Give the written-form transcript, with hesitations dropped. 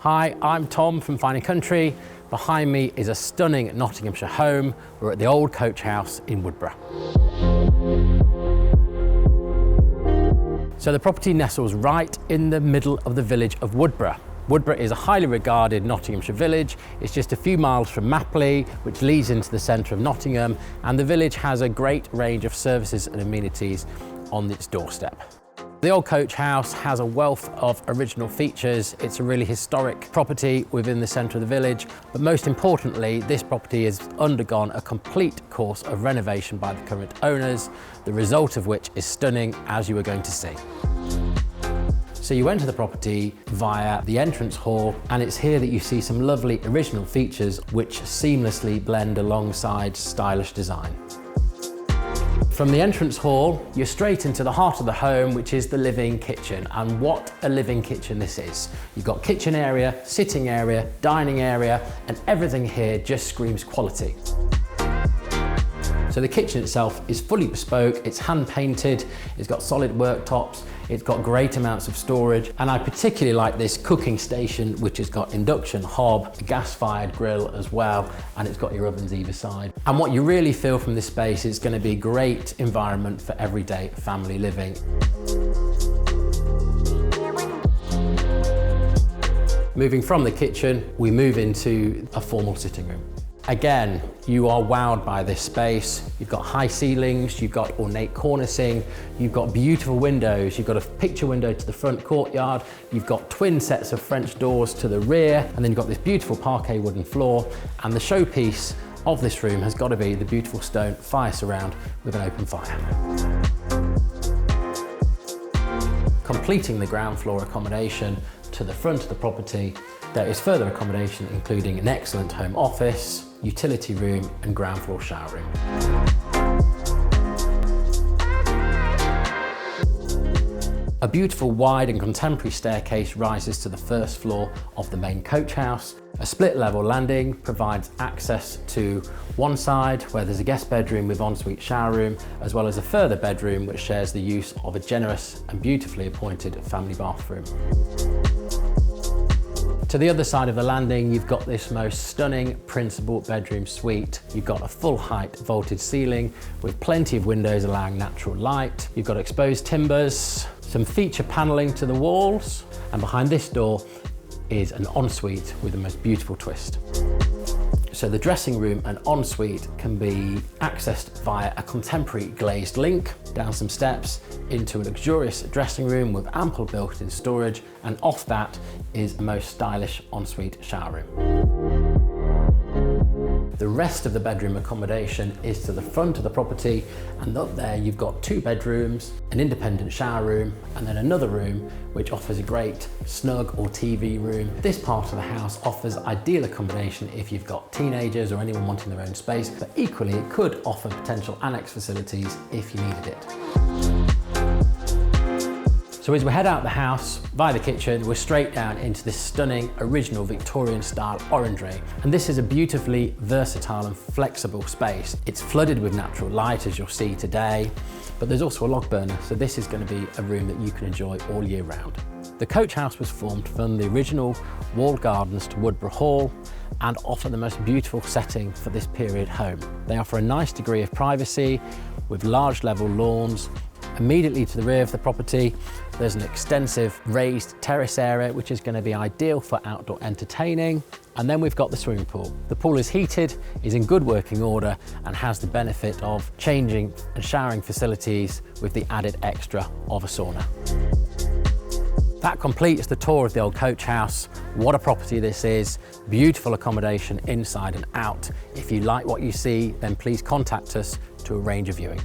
Hi, I'm Tom from Fine & Country. Behind me is a stunning Nottinghamshire home. We're at the old coach house in Woodborough. So the property nestles right in the middle of the village of Woodborough. Woodborough is a highly regarded Nottinghamshire village. It's just a few miles from Mapley, which leads into the centre of Nottingham, and the village has a great range of services and amenities on its doorstep. The old coach house has a wealth of original features. It's a really historic property within the centre of the village, but most importantly, this property has undergone a complete course of renovation by the current owners, the result of which is stunning, as you are going to see. So you enter the property via the entrance hall, and it's here that you see some lovely original features which seamlessly blend alongside stylish design. From the entrance hall, you're straight into the heart of the home, which is the living kitchen. And what a living kitchen this is. You've got kitchen area, sitting area, dining area, and everything here just screams quality. So the kitchen itself is fully bespoke, it's hand painted, it's got solid worktops, it's got great amounts of storage, and I particularly like this cooking station, which has got induction hob, a gas-fired grill as well, and it's got your ovens either side. And what you really feel from this space is going to be a great environment for everyday family living. Moving from the kitchen, we move into a formal sitting room. Again, you are wowed by this space. You've got high ceilings, you've got ornate cornicing, you've got beautiful windows, you've got a picture window to the front courtyard, you've got twin sets of French doors to the rear, and then you've got this beautiful parquet wooden floor, and the showpiece of this room has got to be the beautiful stone fire surround with an open fire. Completing the ground floor accommodation to the front of the property, there is further accommodation including an excellent home office, utility room and ground floor shower room. A beautiful wide and contemporary staircase rises to the first floor of the main coach house. A split level landing provides access to one side where there's a guest bedroom with ensuite shower room, as well as a further bedroom which shares the use of a generous and beautifully appointed family bathroom. To the other side of the landing, you've got this most stunning principal bedroom suite. You've got a full height vaulted ceiling with plenty of windows allowing natural light. You've got exposed timbers, some feature paneling to the walls, and behind this door is an ensuite with the most beautiful twist. So the dressing room and ensuite can be accessed via a contemporary glazed link, down some steps into a luxurious dressing room with ample built-in storage, and off that is a most stylish ensuite shower room. The rest of the bedroom accommodation is to the front of the property, and up there you've got two bedrooms, an independent shower room, and then another room which offers a great snug or TV room. This part of the house offers ideal accommodation if you've got teenagers or anyone wanting their own space, but equally it could offer potential annex facilities if you needed it. So as we head out the house via the kitchen, we're straight down into this stunning original Victorian style orangery. And this is a beautifully versatile and flexible space. It's flooded with natural light, as you'll see today, but there's also a log burner. So this is going to be a room that you can enjoy all year round. The coach house was formed from the original walled gardens to Woodborough Hall and offer the most beautiful setting for this period home. They offer a nice degree of privacy with large level lawns. Immediately to the rear of the property, there's an extensive raised terrace area, which is going to be ideal for outdoor entertaining. And then we've got the swimming pool. The pool is heated, is in good working order, and has the benefit of changing and showering facilities with the added extra of a sauna. That completes the tour of the old coach house. What a property this is. Beautiful accommodation inside and out. If you like what you see, then please contact us to arrange a viewing.